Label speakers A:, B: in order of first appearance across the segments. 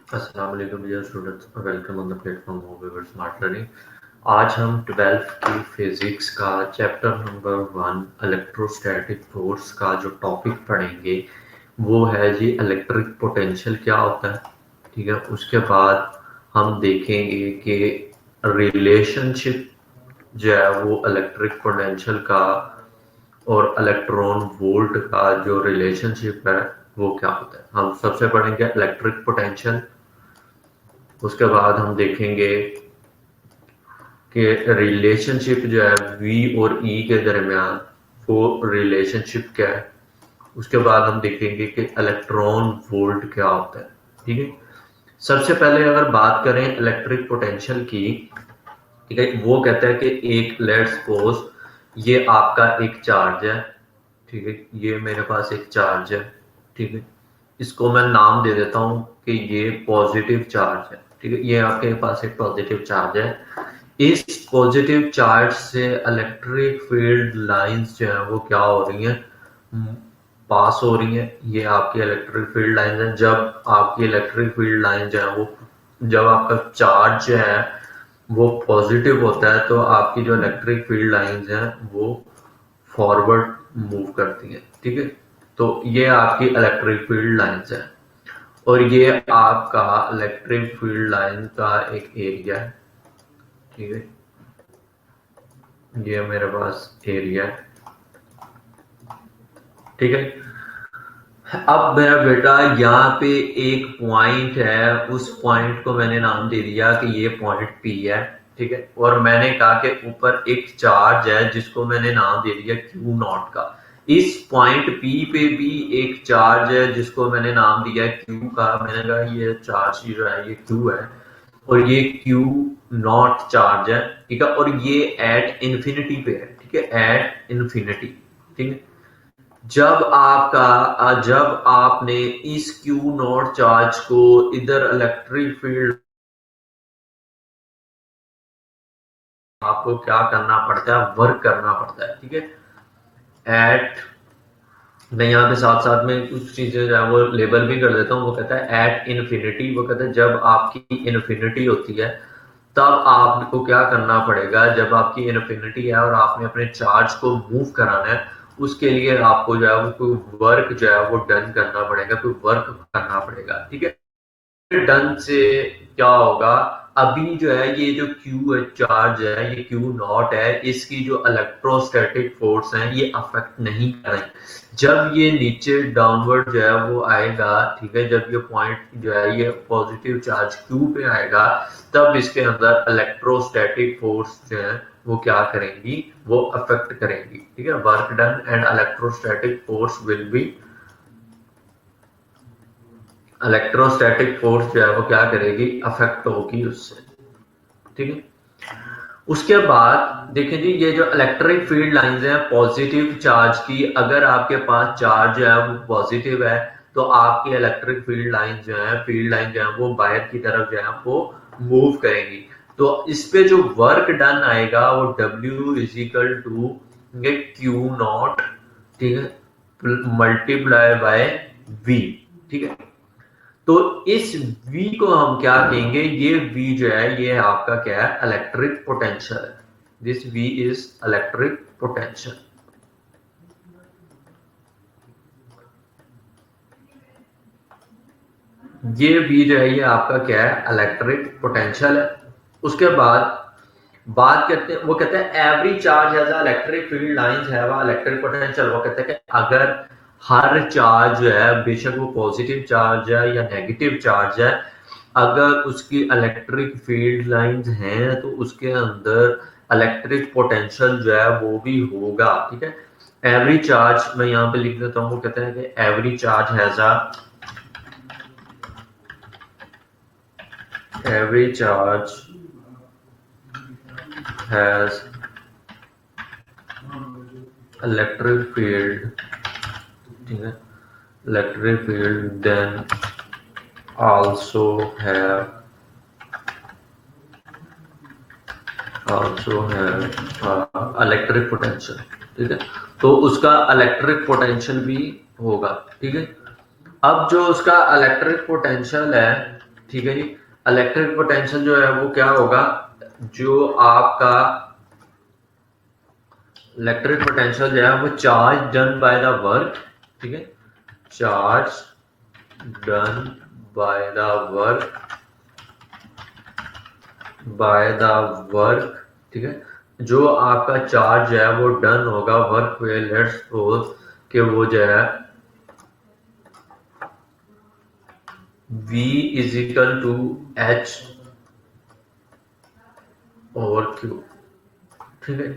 A: अस्सलाम वालेकुम dear students, welcome on the platform of your smart learning. आज हम 12th की फिजिक्स का चैप्टर नंबर 1 इलेक्ट्रोस्टैटिक फोर्स का जो टॉपिक पढ़ेंगे वो है जी इलेक्ट्रिक पोटेंशियल क्या होता है। ठीक है, उसके बाद हम देखेंगे कि रिलेशनशिप जो है वो इलेक्ट्रिक पोटेंशियल का और इलेक्ट्रॉन वोल्ट का जो रिलेशनशिप है वो क्या होता है। हम सबसे पढ़ेंगे इलेक्ट्रिक पोटेंशियल, उसके बाद हम देखेंगे कि रिलेशनशिप जो है वी और ई के दरमियान वो रिलेशनशिप क्या है। उसके बाद हम देखेंगे कि इलेक्ट्रॉन वोल्ट क्या होता है। ठीक है, सबसे पहले अगर बात करें इलेक्ट्रिक पोटेंशियल की, ठीक है, वो कहता है कि एक लेट्स सपोज ये आपका एक चार्ज है। ठीक है, ये मेरे पास एक चार्ज है। ठीक है, इसको मैं नाम दे देता हूं कि ये पॉजिटिव चार्ज है। ठीक है, ये आपके पास एक पॉजिटिव चार्ज है। इस पॉजिटिव चार्ज से इलेक्ट्रिक फील्ड लाइंस जो है वो क्या हो रही हैं, पास हो रही हैं। ये आपकी इलेक्ट्रिक फील्ड लाइंस हैं। जब आपकी इलेक्ट्रिक फील्ड लाइन जो है वो, जब आपका चार्ज जो है वो पॉजिटिव होता है तो आपकी जो इलेक्ट्रिक फील्ड लाइंस हैं वो फॉरवर्ड मूव करती हैं। ठीक है, तो ये आपकी इलेक्ट्रिक फील्ड लाइंस है और ये आपका इलेक्ट्रिक फील्ड लाइन का एक एरिया है। ठीक है, ये मेरे पास एरिया है। ठीक है, अब मेरा बेटा यहाँ पे एक पॉइंट है, उस पॉइंट को मैंने नाम दे दिया कि ये पॉइंट पी है। ठीक है, और मैंने कहा कि ऊपर एक चार्ज है जिसको मैंने नाम दे दिया क्यू नॉट का। इस पॉइंट पी पे भी एक चार्ज है जिसको मैंने नाम दिया क्यू का। मैंने कहा ये चार्ज जो है ये क्यू है और ये क्यू नॉट चार्ज है। ठीक है, और ये एट इन्फिनिटी पे है। ठीक है, एट इन्फिनिटी। ठीक है, जब आपने इस क्यू नॉट चार्ज को इधर इलेक्ट्रिक फील्ड, आपको क्या करना पड़ता है, वर्क करना पड़ता है। ठीक है, एट, मैं यहाँ पे साथ साथ में कुछ चीजें जो है वो लेबल भी कर देता हूँ। वो कहता है एट इन्फिनिटी, वो कहता है जब आपकी इन्फिनिटी होती है तब आपको क्या करना पड़ेगा। जब आपकी इन्फिनिटी है और आपने अपने चार्ज को मूव कराना है, उसके लिए आपको जो है वो कोई वर्क जो है वो डन करना पड़ेगा, कोई वर्क करना पड़ेगा। ठीक है, डन से क्या होगा, अभी जो है ये जो क्यू चार्ज है, ये क्यू नॉट है, इसकी जो इलेक्ट्रोस्टैटिक फोर्स है ये अफेक्ट नहीं करेंगे। जब ये नीचे डाउनवर्ड जो है वो आएगा, ठीक है, जब ये पॉइंट जो है ये पॉजिटिव चार्ज क्यू पे आएगा तब इसके अंदर इलेक्ट्रोस्टैटिक फोर्स जो है वो क्या करेंगी, वो अफेक्ट करेंगी। ठीक है, work done and electrostatic force will be, electrostatic force जो है वो क्या करेगी, अफेक्ट होगी उससे। ठीक है, उसके बाद देखें जी, ये जो इलेक्ट्रिक फील्ड लाइंस हैं पॉजिटिव चार्ज की, अगर आपके पास चार्ज जो है वो पॉजिटिव है तो आपकी इलेक्ट्रिक फील्ड लाइन जो है, फील्ड लाइन जो है वो बाहर की तरफ जो है वो मूव करेंगी। तो इस पे जो वर्क डन आएगा वो W is equal to Q naught, ठीक है, मल्टीप्लाई बाय V। ठीक है, तो इस V को हम क्या कहेंगे, ये V जो है ये आपका क्या है, इलेक्ट्रिक पोटेंशियल है। This V is electric potential. ये V जो है ये आपका क्या है, इलेक्ट्रिक पोटेंशियल है। उसके बाद बात करते हैं, वो कहते हैं every charge has a electric field lines have a electric potential. वो कहते हैं कि अगर हर चार्ज जो है, बेशक वो पॉजिटिव चार्ज है या नेगेटिव चार्ज है, अगर उसकी इलेक्ट्रिक फील्ड लाइंस हैं तो उसके अंदर इलेक्ट्रिक पोटेंशियल जो है वो भी होगा। ठीक है, एवरी चार्ज, मैं यहाँ पे लिख देता हूँ, वो कहते हैं कि every charge has a, every charge has electric field, ठीक है, electric field then also have electric potential. ठीक है, तो उसका इलेक्ट्रिक पोटेंशियल भी होगा। ठीक है, अब जो उसका इलेक्ट्रिक पोटेंशियल है ठीक है जी। इलेक्ट्रिक पोटेंशियल जो है वो क्या होगा, जो आपका इलेक्ट्रिक पोटेंशियल जो है वो charge done by the work, ठीक है, charge done by the work, by the work, ठीक है, जो आपका चार्ज है वो डन होगा वर्क पे, लेट्स सपोज कि वो जो है V is equal to H और क्यू, ठीक है।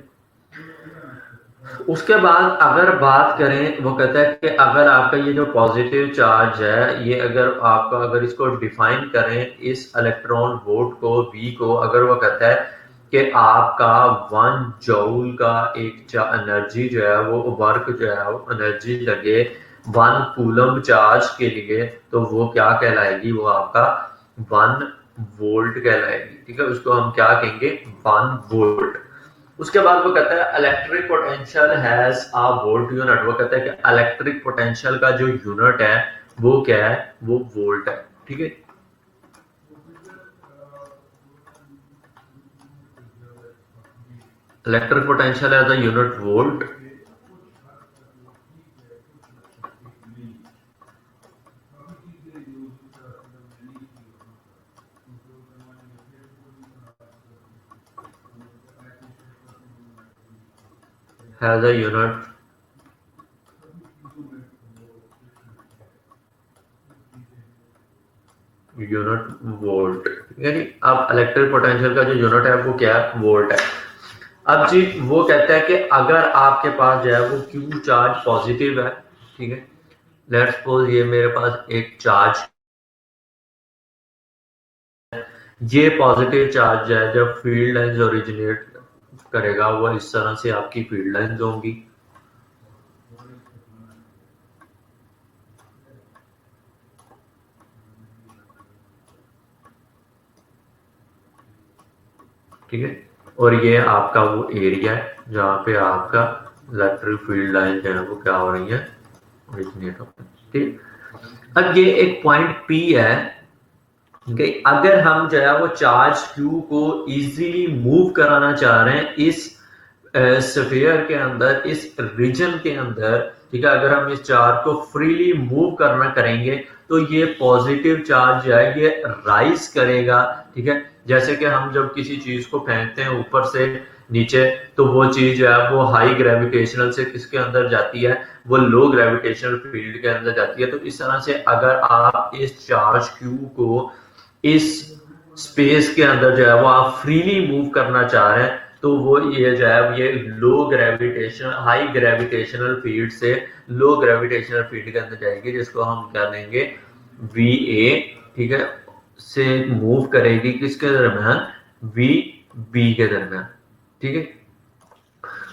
A: उसके बाद अगर बात करें, वो कहता है कि अगर आपका ये जो पॉजिटिव चार्ज है, ये अगर आपका अगर इसको डिफाइन करें इस इलेक्ट्रॉन वोल्ट को V को, अगर वो कहता है कि आपका 1 जूल का एक एनर्जी जो है वो वर्क जो है वो एनर्जी लगे 1 कूलम चार्ज के लिए, तो वो क्या कहलाएगी, वो आपका 1 वोल्ट कहलाएगी, ठीक है। उसको हम क्या कहेंगे, 1 वोल्ट। उसके बाद वो कहता है electric potential has a volt unit, वो कहता है कि इलेक्ट्रिक पोटेंशियल का जो यूनिट है वो क्या है, वो वोल्ट है, ठीक है। Electric potential as a unit volt, has a unit volt, यानी अब इलेक्ट्रिक पोटेंशियल का जो यूनिट है वो क्या है, वोल्ट है। अब जी वो कहता है कि अगर आपके पास जो है वो क्यू चार्ज पॉजिटिव है, ठीक है, लेट्स सपोज ये मेरे पास एक चार्ज, ये पॉजिटिव चार्ज है, जब फील्ड लाइंस ओरिजिनेट करेगा वो इस तरह से आपकी फील्ड लाइंस होंगी, ठीक है। और ये आपका वो एरिया है जहाँ पे आपका इलेक्ट्रिक फील्ड लाइन जो है वो क्या हो रही है, ओरिजिनेट हो रही है, ठीक। अब ये एक पॉइंट पी है कि अगर हम जो है वो चार्ज क्यू को इजीली मूव कराना चाह रहे हैं इस स्फीयर के अंदर, इस रीजन के अंदर, ठीक है, अगर हम इस चार्ज को फ्रीली मूव करना करेंगे तो ये पॉजिटिव चार्ज जो है ये राइज करेगा, ठीक है। जैसे कि हम जब किसी चीज को फेंकते हैं ऊपर से नीचे, तो वो चीज जो है वो हाई ग्रेविटेशनल से किसके अंदर जाती है, वो लो ग्रेविटेशनल फील्ड के अंदर जाती है। तो इस तरह से अगर आप इस चार्ज क्यू को इस स्पेस के अंदर जो है वो आप फ्रीली मूव करना चाह रहे हैं, तो वो ये जो है ये लो ग्रेविटेशन हाई ग्रेविटेशनल फील्ड से लो ग्रेविटेशनल फील्ड के अंदर जाएगी, जिसको हम क्या लेंगे, वी ए, ठीक है, से मूव करेगी किसके दरमियान, वी बी के दरमियान, ठीक है।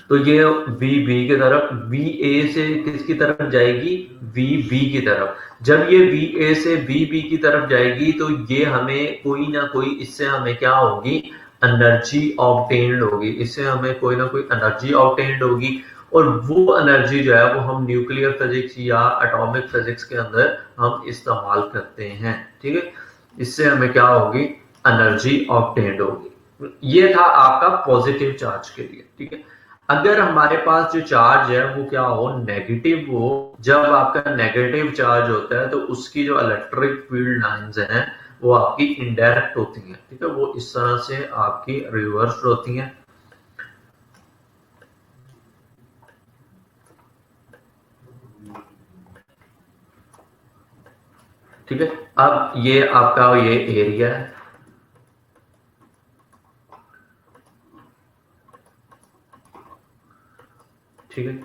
A: तो ये वी बी की तरफ, वी ए से किसकी तरफ जाएगी, वी बी की तरफ। जब ये वी ए से वी बी की तरफ जाएगी तो ये हमें कोई ना कोई, इससे हमें क्या होगी, एनर्जी ऑब्टेन्ड होगी, इससे हमें कोई ना कोई एनर्जी ऑब्टेन्ड होगी। और वो एनर्जी जो है वो हम न्यूक्लियर फिजिक्स या एटॉमिक फिजिक्स के अंदर हम इस्तेमाल करते हैं, ठीक है। इससे हमें क्या होगी, एनर्जी ऑब्टेन्ड होगी। ये था आपका पॉजिटिव चार्ज के लिए, ठीक है। अगर हमारे पास जो चार्ज है वो क्या हो, नेगेटिव हो, जब आपका नेगेटिव चार्ज होता है तो उसकी जो इलेक्ट्रिक फील्ड लाइंस हैं वो आपकी इनडायरेक्ट होती हैं, ठीक है, वो इस तरह से आपकी रिवर्स होती हैं, ठीक है। अब ये आपका ये एरिया है, ठीक है।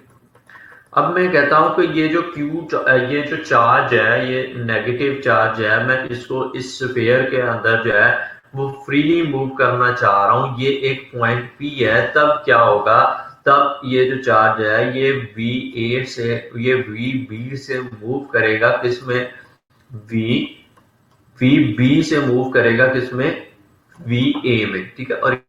A: अब मैं कहता हूं कि ये जो ये जो चार्ज है, ये नेगेटिव चार्ज है, मैं इसको इस स्फीयर के अंदर जो है वो फ्रीली मूव करना चाह रहा हूं, ये एक पॉइंट पी है। तब क्या होगा, तब ये जो चार्ज है ये वी ए से, ये वी बी से मूव करेगा किसमें, वी वी बी से मूव करेगा किसमें, वी ए में, ठीक है। और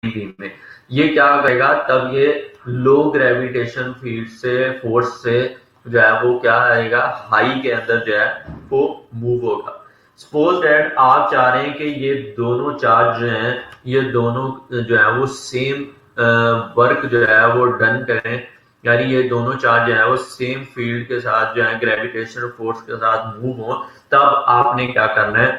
A: में ये क्या करेगा, तब ये लो ग्रेविटेशन फील्ड से, फोर्स से जो है वो क्या आएगा, हाई के अंदर जो है वो मूव होगा। सपोज दैट आप चाह रहे हैं कि ये दोनों चार्ज जो हैं, ये दोनों जो है वो सेम वर्क जो है वो डन करें, यानी ये दोनों चार्ज जो है वो सेम फील्ड के साथ जो है ग्रेविटेशनल फोर्स के साथ मूव हो, तब आपने क्या करना है,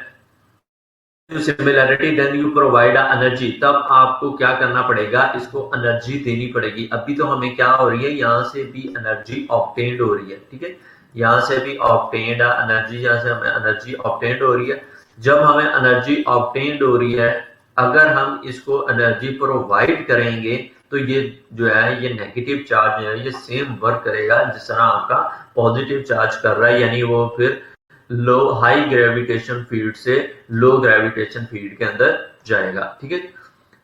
A: similarity then you provide energy, तब आपको क्या करना पड़ेगा, इसको एनर्जी देनी पड़ेगी। अभी तो हमें क्या हो रही है, यहाँ से भी एनर्जी ऑब्टेन्ड हो रही है, ठीक है, यहाँ से भी ऑब्टेन्ड एनर्जी, यहाँ से हमें एनर्जी ऑब्टेन्ड हो रही है। जब हमें एनर्जी ऑब्टेन्ड हो रही है, अगर हम इसको एनर्जी प्रोवाइड करेंगे तो ये जो है, ये नेगेटिव चार्ज है, ये सेम वर्क करेगा जिस तरह आपका पॉजिटिव चार्ज कर रहा है, यानी वो फिर लो हाई ग्रेविटेशन फील्ड से लो ग्रेविटेशन फील्ड के अंदर जाएगा, ठीक है।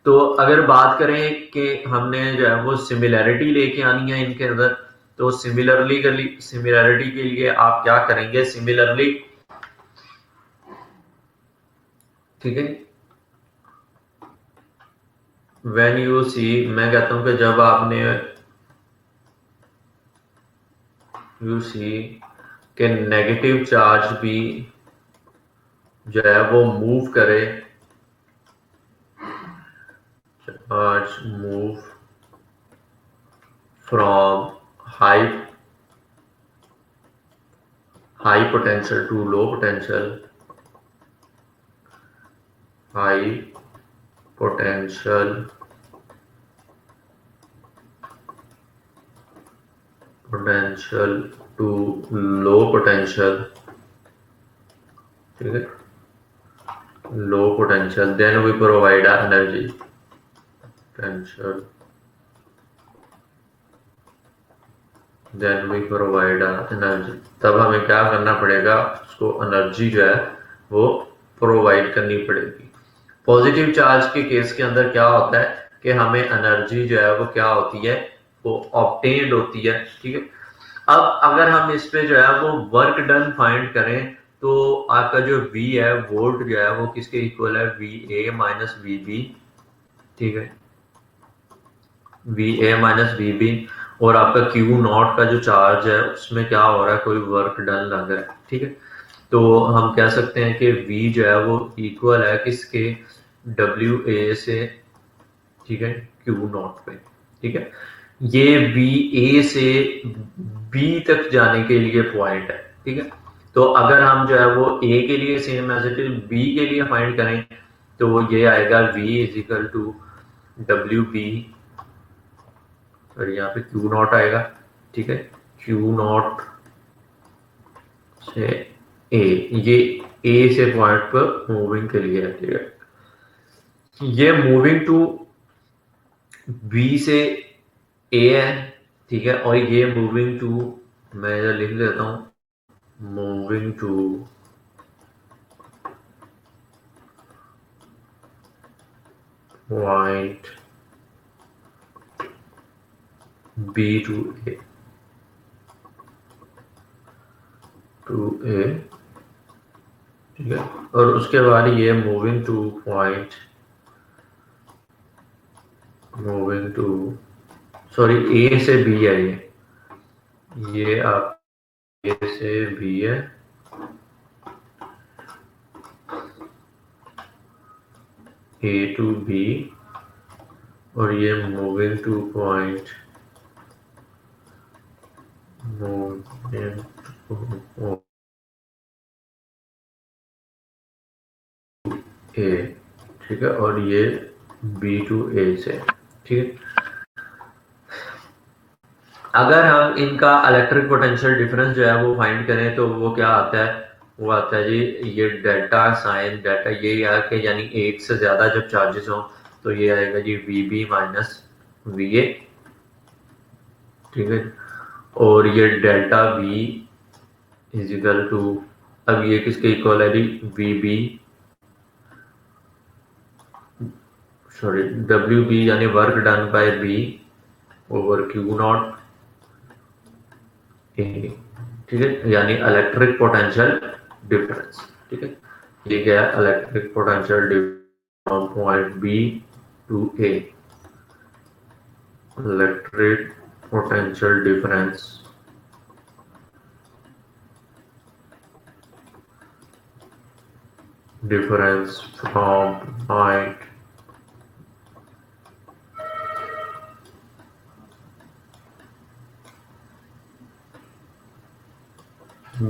A: तो अगर बात करें कि हमने जो है वो सिमिलैरिटी लेके आनी है इनके अंदर, तो सिमिलैरिटी के लिए आप क्या करेंगे, सिमिलरली, ठीक है, व्हेन यू सी, मैं कहता हूं कि जब आपने यू सी के नेगेटिव चार्ज भी जो है वो मूव करे, charge move from high potential to low potential, high potential to low potential, ठीक है, low potential, then we provide energy, potential, then we provide energy, तब हमें क्या करना पड़ेगा, उसको एनर्जी जो है वो प्रोवाइड करनी पड़ेगी। पॉजिटिव चार्ज के केस के अंदर क्या होता है कि हमें एनर्जी जो है वो क्या होती है, वो ऑब्टेन्ड होती है, ठीक है। अब अगर हम इस पे जो है वो वर्क डन फाइंड करें, तो आपका जो V है, वोल्ट जो है वो किसके इक्वल है, VA माइनस VB, ठीक है, VA माइनस VB, और आपका Q नॉट का जो चार्ज है उसमें क्या हो रहा है, कोई वर्क डन लग रहा है, ठीक है। तो हम कह सकते हैं कि V जो है वो इक्वल है किसके, WA से, ठीक है, Q नॉट पे, ठीक है। ये बी ए से बी तक जाने के लिए पॉइंट है, ठीक है। तो अगर हम जो है वो ए के लिए same as it is B के लिए फाइंड करें, तो ये आएगा V is equal to WB, और यहाँ पे Q नॉट आएगा, ठीक है, Q नॉट से ए, ये ए से पॉइंट पर मूविंग के लिए है, ठीक है। ये मूविंग टू बी से ए है, ठीक है, और ये मूविंग टू, मैं इधर लिख लेता हूं, moving to point B to A, ठीक है, और उसके बाद ये moving to point, moving to, sorry, A से बी है, ये आप ए से बी है, ए टू बी, और ये moving to point, moving to A, ठीक है, और ये बी टू ए से, ठीक है। अगर हम इनका इलेक्ट्रिक पोटेंशियल डिफरेंस जो है वो फाइंड करें, तो वो क्या आता है, वो आता है जी, ये डेल्टा साइन डेल्टा, ये है कि यानी एक से ज्यादा जब चार्जेस हो तो ये आएगा जी VB माइनस VA, ठीक है, और ये delta V is equal to, अब ये किसके इक्वल है जी, VB, सॉरी, WB यानी work done by B over Q naught A, ठीक है, यानी इलेक्ट्रिक पोटेंशियल डिफरेंस, ठीक है। ये क्या है, electric potential difference from point B to A, electric potential difference difference from point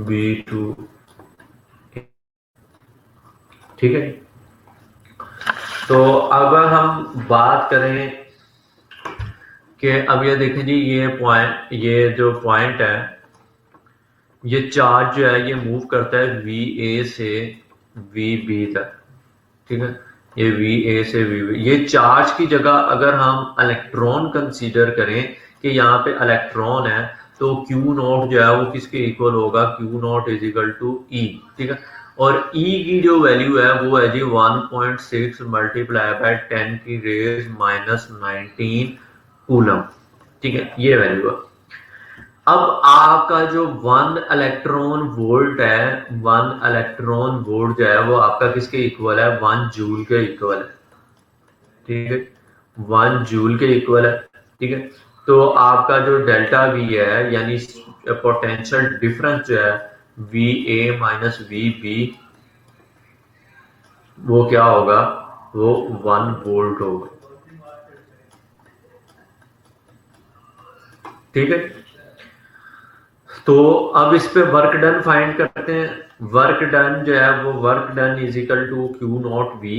A: B to A। ठीक है। तो अगर हम बात करें कि अब ये देखें जी, ये जो पॉइंट है, ये चार्ज जो है ये मूव करता है वी ए से वी बी तक। ठीक है, ये वी ए से वी बी, ये चार्ज की जगह अगर हम इलेक्ट्रॉन कंसीडर करें कि यहाँ पे इलेक्ट्रॉन है, तो क्यू नॉट जो है वो किसके इक्वल होगा, Q not is equal to E. ठीक है, और ई की जो वैल्यू है वो है जी 1.6 मल्टीप्लाई बाय 10 की रेज माइनस 19 कूलम। ठीक है, ये वैल्यू है। अब आपका जो 1 इलेक्ट्रॉन वोल्ट है, 1 इलेक्ट्रॉन वोल्ट जो है वो आपका किसके इक्वल है, 1 जूल के इक्वल है। ठीक है, 1 जूल के इक्वल है। ठीक है, तो आपका जो डेल्टा वी है यानी पोटेंशियल डिफरेंस जो है V A minus V B, वो क्या होगा, वो 1 वोल्ट होगा। ठीक है, तो अब इस पे वर्क डन फाइंड करते हैं। वर्क डन जो है वो work done is equal to Q naught V,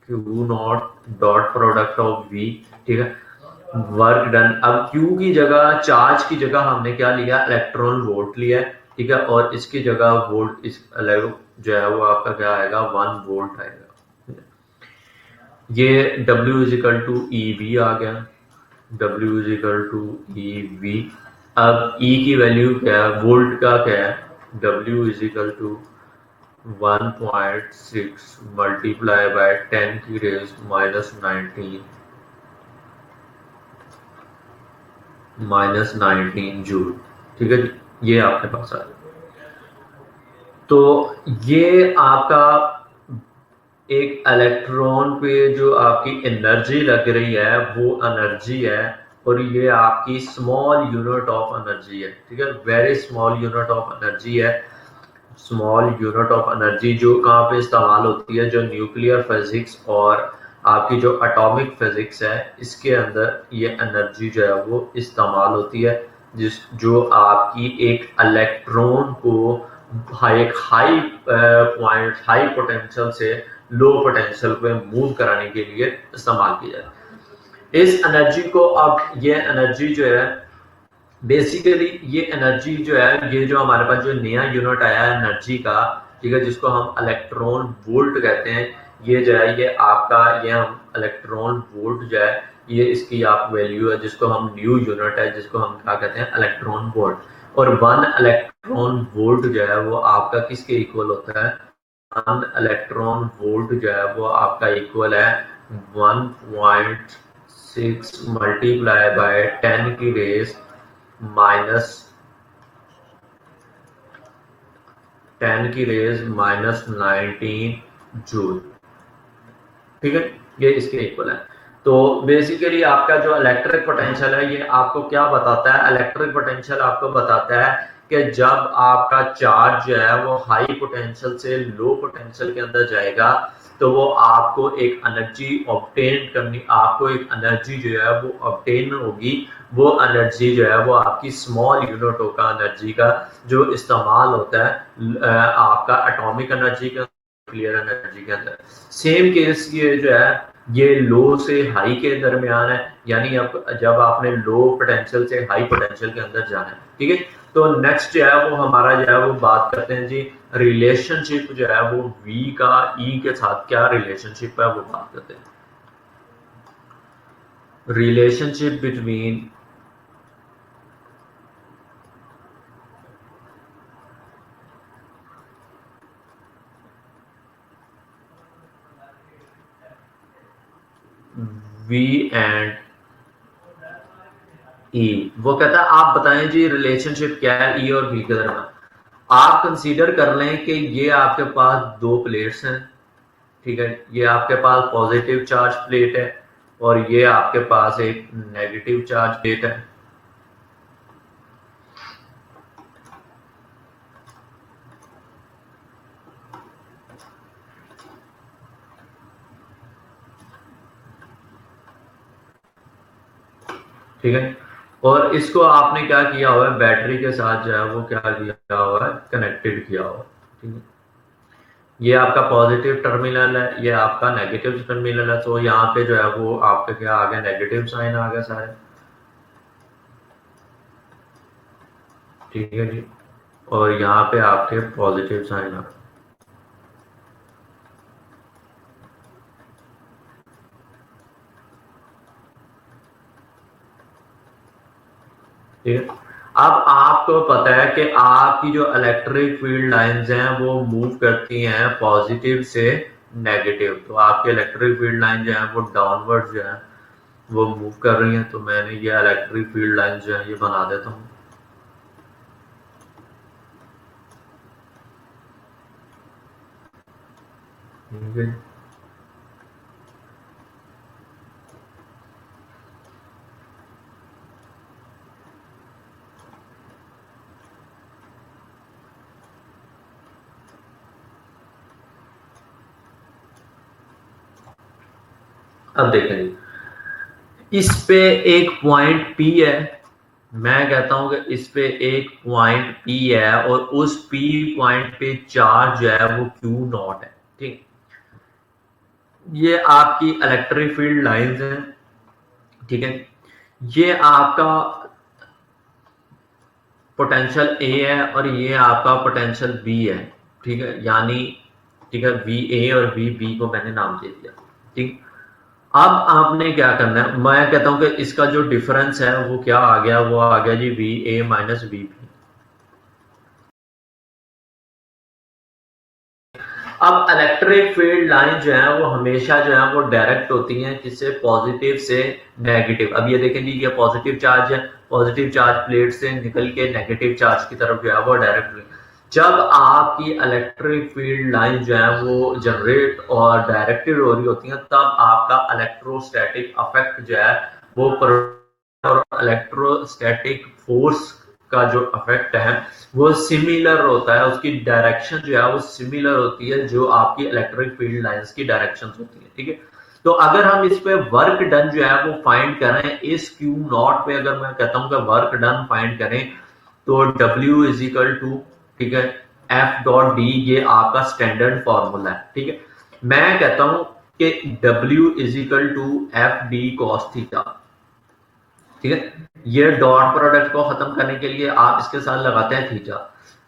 A: Q naught dot product of V. ठीक है, वर्क डन, अब क्यू की जगह, चार्ज की जगह हमने क्या लिया, इलेक्ट्रॉन वोल्ट लिया है। ठीक है, और इसकी जगह वोल्ट, इस जो है वो आपका क्या आएगा, 1 वोल्ट आएगा। ये W is equal to E V आ गया, W is equal to E V. अब E की वैल्यू क्या है, वोल्ट का क्या है, W is equal to 1.6 multiply by 10 की रेज माइनस 19 जूल। ठीक है, ये आपके पास आ गया। तो ये आपका एक इलेक्ट्रॉन पे जो आपकी एनर्जी लग रही है वो एनर्जी है, और ये आपकी स्मॉल यूनिट ऑफ एनर्जी है। ठीक है, very small unit of energy है। स्मॉल यूनिट ऑफ एनर्जी जो कहाँ पे इस्तेमाल होती है, जो न्यूक्लियर फिजिक्स और आपकी जो एटॉमिक फिजिक्स है इसके अंदर ये एनर्जी जो है वो इस्तेमाल होती है, जिस जो आपकी एक इलेक्ट्रॉन को एक हाई पॉइंट, हाई पोटेंशियल से लो पोटेंशियल पे मूव कराने के लिए इस्तेमाल की जाए। इस एनर्जी को, अब ये एनर्जी जो है बेसिकली, ये एनर्जी जो है, ये जो हमारे पास जो नया यूनिट आया है एनर्जी का, ठीक है, जिसको हम इलेक्ट्रॉन वोल्ट कहते हैं, ये जो है ये आपका, ये हम इलेक्ट्रॉन वोल्ट जो है ये इसकी आप वैल्यू है, जिसको हम न्यू यूनिट है, जिसको हम क्या कहते हैं, इलेक्ट्रॉन वोल्ट। और 1 इलेक्ट्रॉन वोल्ट जो है वो आपका किसके इक्वल होता है, 1 इलेक्ट्रॉन वोल्ट जो है वो आपका इक्वल है 1.6 मल्टीप्लाई बाय 10 की रेस माइनस 19 जूल। ठीक है, ये इसके इक्वल है। तो बेसिकली आपका जो इलेक्ट्रिक पोटेंशियल है ये आपको क्या बताता है, इलेक्ट्रिक पोटेंशियल आपको बताता है कि जब आपका चार्ज जो है वो हाई पोटेंशियल से लो पोटेंशियल के अंदर जाएगा, तो वो आपको एक एनर्जी ऑब्टेन करनी, आपको एक एनर्जी जो है वो ऑब्टेन होगी। वो एनर्जी जो है वो आपकी स्मॉल यूनिट होगा एनर्जी का, जो इस्तेमाल होता है आपका एटॉमिक एनर्जी का, न्यूक्लियर एनर्जी के अंदर। सेम केस ये जो है ये लो से हाई के दरमियान है, यानी अब जब आपने लो पोटेंशियल से हाई पोटेंशियल के अंदर जाना है। ठीक है, तो नेक्स्ट जो है वो हमारा जो है वो बात करते हैं जी, रिलेशनशिप जो है वो V का E के साथ क्या रिलेशनशिप है वो बात करते हैं। Relationship between V and E, वो कहता है आप बताएं जी रिलेशनशिप क्या है E और V के दरमियान। आप कंसीडर कर लें कि ये आपके पास दो प्लेट्स हैं। ठीक है, ये आपके पास पॉजिटिव चार्ज प्लेट है और ये आपके पास एक नेगेटिव चार्ज प्लेट है। ठीक है। और इसको आपने क्या किया हुआ है, बैटरी के साथ जो है वो क्या किया हुआ है, कनेक्टेड किया हुआ है। ठीक है, ये आपका पॉजिटिव टर्मिनल है, ये आपका नेगेटिव टर्मिनल है, तो यहाँ पे जो है वो आपका क्या आ गया, नेगेटिव साइन आ गया सारे। ठीक है जी, और यहाँ पे आपके पॉजिटिव साइन आ गए। ठीक है, अब आपको पता है कि आपकी जो इलेक्ट्रिक फील्ड लाइंस हैं वो मूव करती हैं पॉजिटिव से नेगेटिव, तो आपकी इलेक्ट्रिक फील्ड लाइन जो है वो डाउनवर्ड जो है वो मूव कर रही हैं। तो मैंने ये इलेक्ट्रिक फील्ड लाइन जो है ये बना देता हूँ। ठीक है, अब देखें जी, इस पे एक पॉइंट P है, मैं कहता हूं कि इस पे एक पॉइंट P है और उस P पॉइंट पे चार्ज जो है वो Q नॉट है। ठीक, ये आपकी इलेक्ट्रिक फील्ड लाइंस हैं। ठीक है, ये आपका पोटेंशियल A है और ये आपका पोटेंशियल B है। ठीक है, यानी ठीक है, VA और VB को मैंने नाम दे दिया। ठीक, अब आपने क्या करना है, मैं कहता हूं कि इसका जो डिफरेंस है वो क्या आ गया, वो आ गया जी VA माइनस VB। अब इलेक्ट्रिक फील्ड लाइन जो है वो हमेशा जो है वो डायरेक्ट होती हैं, किससे, पॉजिटिव से नेगेटिव। अब ये देखें जी, ये पॉजिटिव चार्ज है, पॉजिटिव चार्ज प्लेट से निकल के नेगेटिव चार्ज की तरफ जो है वो डायरेक्ट। जब आपकी इलेक्ट्रिक फील्ड लाइन जो है वो जनरेट और डायरेक्टेड हो रही होती है, तब आपका इलेक्ट्रोस्टैटिक इफेक्ट जो है वो और इलेक्ट्रोस्टैटिक फोर्स का जो इफेक्ट है वो सिमिलर होता है, उसकी डायरेक्शन जो है वो सिमिलर होती है जो आपकी इलेक्ट्रिक फील्ड लाइंस की डायरेक्शन होती है। ठीक है, तो अगर हम इस पे वर्क डन जो है वो फाइंड करें, इस क्यू नॉट पे अगर मैं कहता हूं कि वर्क डन फाइंड करें, तो W इज इक्वल टू, ठीक है, एफ डॉट डी, ये आपका स्टैंडर्ड फॉर्मूला है। ठीक है, मैं कहता हूं कि W is equal to F D cos theta. ठीक है, ये डॉट प्रोडक्ट को खत्म करने के लिए आप इसके साथ लगाते हैं थीटा।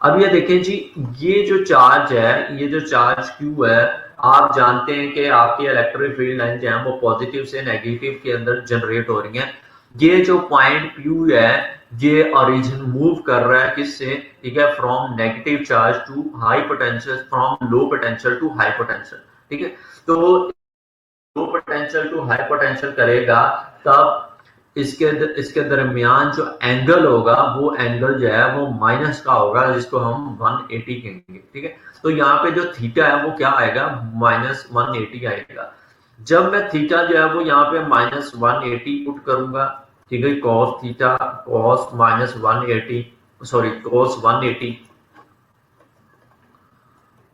A: अब ये देखें जी, ये जो चार्ज है, ये जो चार्ज क्यू है, आप जानते हैं कि आपकी इलेक्ट्रिक फील्ड लाइन जो है वो पॉजिटिव से नेगेटिव के अंदर जनरेट हो रही है। ये जो पॉइंट क्यू है ये ओरिजिन मूव कर रहा है किससे, ठीक है, from negative charge to high potential, from low potential to high potential. ठीक है, तो low potential to high potential करेगा, तब इसके इसके दरमियान जो एंगल होगा वो एंगल जो है वो माइनस का होगा, जिसको हम 180 कहेंगे। ठीक है, तो यहाँ पे जो थीटा है वो क्या आएगा, माइनस 180 आएगा। जब मैं थीटा जो है वो यहाँ पे माइनस 180 पुट करूंगा, ठीक है, cos theta, cos minus 180, sorry cos 180,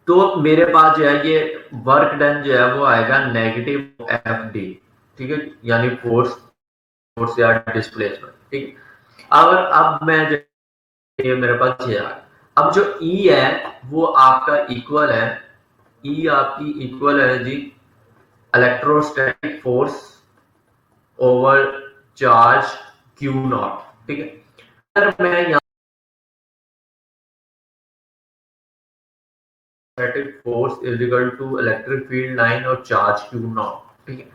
A: तो मेरे पास जो है ये वर्क डन जो है वो आएगा नेगेटिव एफ डी। ठीक है, यानी फोर्स, फोर्स या डिस्प्लेसमेंट। ठीक है, अब मैं जो, ये मेरे पास ये आ गया। अब जो E है वो आपका इक्वल है, E आपकी इक्वल है जी electrostatic force over charge Q not. ठीक है, अगर मैं यहाँ static force is equal to electric field line और चार्ज Q नॉट। ठीक है,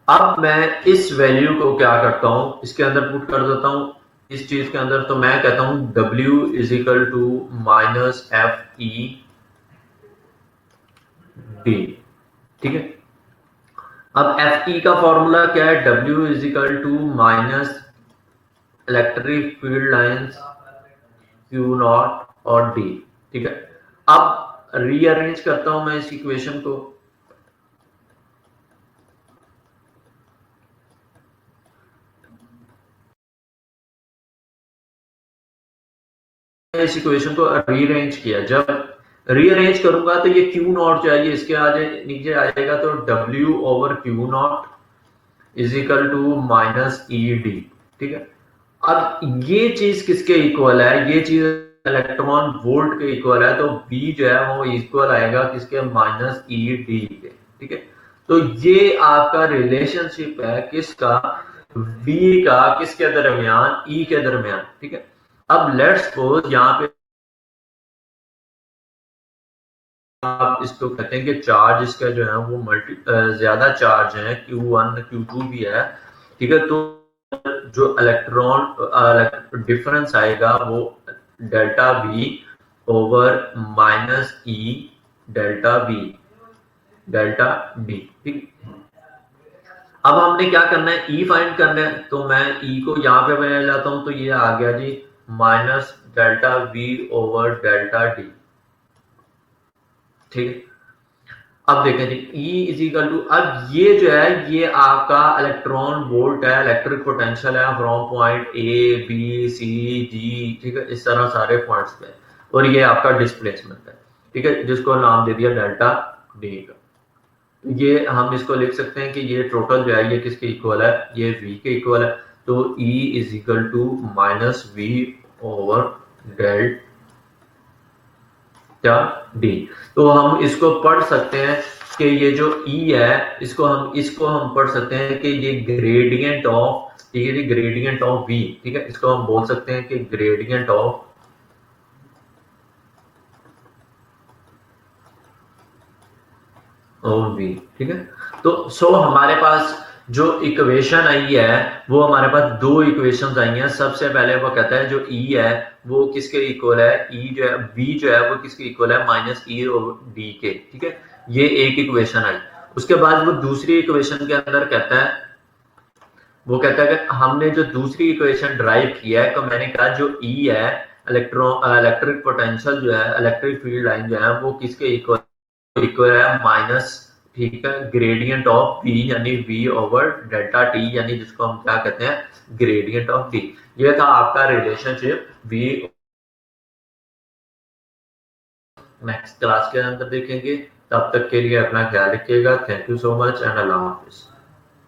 A: अब मैं इस वैल्यू को क्या करता हूं, इसके अंदर पुट कर देता हूं, इस चीज के अंदर। तो मैं कहता हूं W is equal to minus F E D. ठीक है, अब एफ ई का फॉर्मूला क्या है, W is equal to minus electric field lines Q naught और D। ठीक है, अब रीअरेंज करता हूं मैं इस इक्वेशन को, इस इक्वेशन को रीअरेंज किया। जब रीअरेंज करूंगा तो ये Q नॉट जो है ये इसके नीचे आ जाएगा, तो W over Q naught is equal to minus E D. ठीक है, अब ये चीज किसके इक्वल है, ये चीज इलेक्ट्रॉन वोल्ट के इक्वल है, तो V जो है वो इक्वल आएगा किसके, माइनस ई डी के। ठीक है, तो ये आपका रिलेशनशिप है किसका, V का किसके दरमियान, E के दरमियान। ठीक है, अब लेट्स सपोज यहाँ पे आप इसको कहते हैं कि चार्ज इसका जो है वो ज्यादा चार्ज है, Q1 Q2 भी है। ठीक है, तो जो इलेक्ट्रॉन डिफरेंस आएगा वो डेल्टा V ओवर माइनस ई डेल्टा V डेल्टा D। ठीक, अब हमने क्या करना है, E फाइंड करना है, तो मैं E को यहाँ पे ले जाता हूं, तो ये आ गया जी minus delta V over delta D। ठीक है, अब देखें जी E इज इक्वल टू, अब ये जो है ये आपका इलेक्ट्रॉन वोल्ट है, इलेक्ट्रिक पोटेंशियल है from point A B C जी। ठीक है, इस तरह सारे पॉइंट्स पे, और ये आपका डिस्प्लेसमेंट है। ठीक है, जिसको नाम दे दिया डेल्टा डी का। ये हम इसको लिख सकते हैं कि ये टोटल जो है ये किसके इक्वल है, ये V के इक्वल है। तो E is equal to minus V over delta D. तो हम इसको पढ़ सकते हैं कि ये जो E है इसको हम पढ़ सकते हैं कि ये ग्रेडियंट ऑफ, ठीक है, ग्रेडियंट ऑफ V। ठीक है, इसको हम बोल सकते हैं कि ग्रेडियंट ऑफ V। ठीक है, तो हमारे पास जो इक्वेशन आई है वो हमारे पास दो इक्वेशंस आई हैं। सबसे पहले वो कहता है जो E है वो किसके इक्वल है, E जो है V जो है वो किसके इक्वल है, माइनस ई डी के। ठीक है, ये एक इक्वेशन आई। उसके बाद वो दूसरी इक्वेशन के अंदर कहता है, वो कहता है कि हमने जो दूसरी इक्वेशन ड्राइव किया है, तो मैंने कहा जो E है, इलेक्ट्रिक पोटेंशियल जो है, इलेक्ट्रिक फील्ड लाइन जो है वो किसके इक्वल इक्वल है, माइनस, ठीक है, ग्रेडियंट ऑफ V यानी V ओवर डेल्टा टी, यानी जिसको हम क्या कहते हैं, ग्रेडियंट ऑफ D। ये था आपका रिलेशनशिप V। नेक्स्ट क्लास के अंदर देखेंगे, तब तक के लिए अपना ख्याल रखिएगा। Thank you so much and Allah Hafiz.